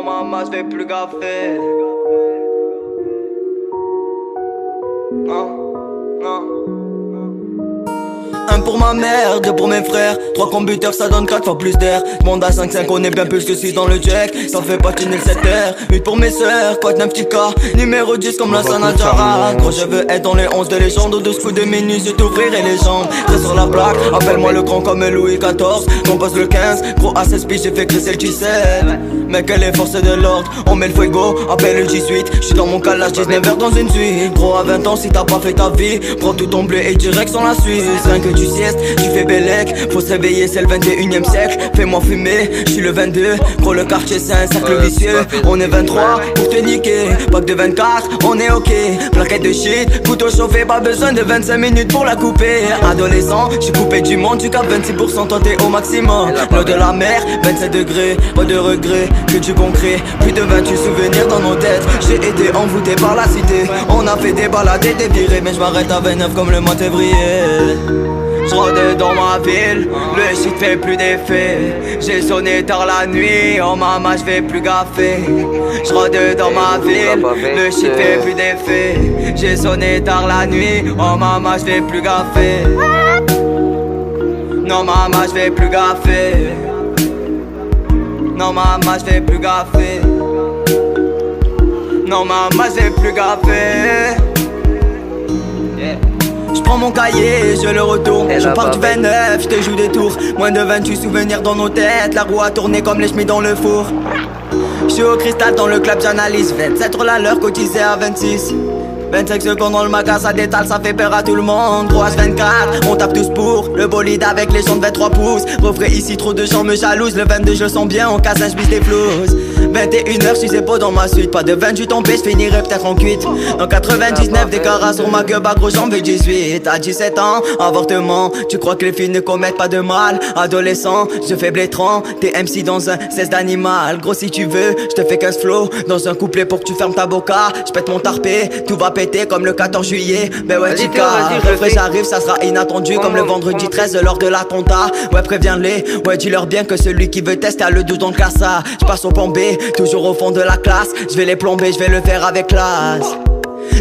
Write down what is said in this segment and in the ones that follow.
Non maman, je vais plus gaffer. Non, non. Un pour ma mère, deux pour mes frères. 3 computers ça donne 4 fois plus d'air. Monde à 5-5 on est bien plus que 6 dans le jack. Ça fait patiner le 7R. 8 pour mes sœurs, quoi de 9 petits cas. Numéro 10 comme la Sanadjara. Gros je veux être dans les 11 de légende. Au 12 coups de minutes je t'ouvrirai les jambes. T'es sur la plaque, appelle-moi le grand comme Louis XIV. Compose le 15, gros à 16 piges j'ai fait crisser le G7. Mec elle est force de l'ordre, on met le fuego, appelle le 18. J'suis dans mon calage 19 heures dans une suite. Gros à 20 ans si t'as pas fait ta vie, prends tout ton blé et direct sur la Suisse. 5 que tu siestes, tu fais bellec. Faut se réveiller c'est le 21ème siècle. Fais-moi fumer, j'suis le 22. Gros le quartier c'est un cercle vicieux. On est 23 pour te niquer. Pack de 24, on est ok. Plaquette de shit, couteau chauffé. Pas besoin de 25 minutes pour la couper. Adolescent, j'suis coupé du monde. Tu capes 26%, toi t'es au maximum. L'eau de la mer, 27 degrés. Pas de regret, que du concret. Plus de 28 souvenirs dans nos têtes. J'ai été envoûté par la cité. On a fait des balades et des virées. Mais j'm'arrête à 29 comme le mois de février. J'rôde dans ma ville, le shit fait plus d'effet. J'ai sonné tard la nuit, oh maman j'fais plus gaffer. J'rôde dans ma ville, le shit fait plus d'effet. J'ai sonné tard la nuit, oh maman j'fais plus gaffer. Non maman j'fais plus gaffer. Non maman j'fais plus gaffer. Non maman j'fais plus gaffer. J'prends mon cahier, je le retourne. Je pars du 29, je te joue des tours. Moins de 28 souvenirs dans nos têtes. La roue a tourné comme les chemises dans le four. J'suis au cristal dans le club, j'analyse 27 la l'heure cotisé à 26. 25 secondes dans le magasin, ça détale, ça fait peur à tout le monde. Gros H24, on tape tous pour le bolide avec les jantes 23 pouces. Refrais ici, trop de gens me jalousent. Le 22 je le sens bien, en casse un j'bise des flouses. 21h, j'suis épaux dans ma suite. Pas de 28 en paix, j'finirai peut-être en cuite. Dans 99, des carats sur ma gueule, gros j'en veux 18. À 17 ans, avortement. Tu crois que les filles ne commettent pas de mal? Adolescent, je fais blétrant. T'es MC dans un 16 d'animal. Gros si tu veux, j'te fais 15 flow dans un couplet pour que tu fermes ta boca. J'pète mon tarpé, tout va péter comme le 14 juillet. Ben ouais Chica, refrais j'arrive, ça sera inattendu. Comme le vendredi 13 lors de la compta. Ouais préviens-les, ouais dis-leur bien que celui qui veut tester a le 12 dans le cassa. J'passe au plan B, toujours au fond de la classe. J'vais les plomber, j'vais le faire avec classe.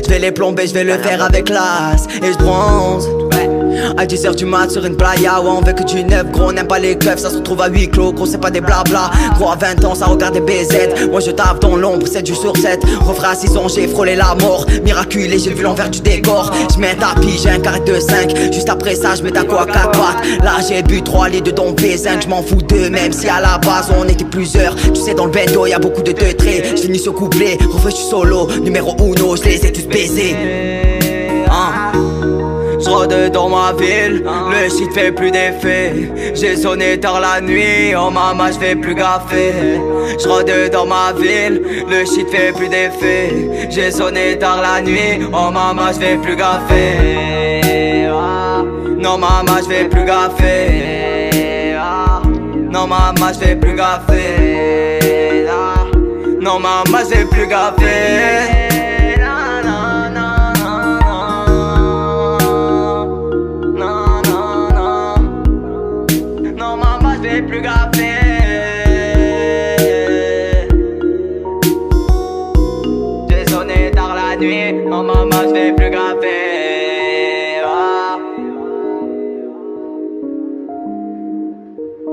J'vais les plomber, j'vais le faire avec classe. Et j'bronze à 10h du mat sur une playa. Ouais on veut que du neuf, gros on n'aime pas les keufs. Ça se retrouve à huis clos, gros c'est pas des blabla. Gros à 20 ans ça regarde des BZ. Moi je tape dans l'ombre, 7 du sur 7. Refrais à 6 ans j'ai frôlé la mort. Miraculé j'ai vu l'envers du décor. J'mets un tapis, j'ai un carré de 5. Juste après ça j'mets d'un coup à 4 pattes. Là j'ai bu 3 litres de ton V5. J'm'en fous d'eux même si à la base on était plusieurs. Tu sais dans le bendo y'a beaucoup de traits. J'finis ce couplet, refais j'suis solo. Numéro 1, j'les ai tous baisés. J'rôde dans ma ville, le shit fait plus d'effet. J'ai sonné tard la nuit, oh maman j'fais plus gaffer. J'rôde dans ma ville, le shit fait plus d'effet. J'ai sonné tard la nuit, oh maman j'fais plus gaffer. Non maman j'fais plus gaffer. Non maman j'fais plus gaffer. Non maman j'fais plus gaffer.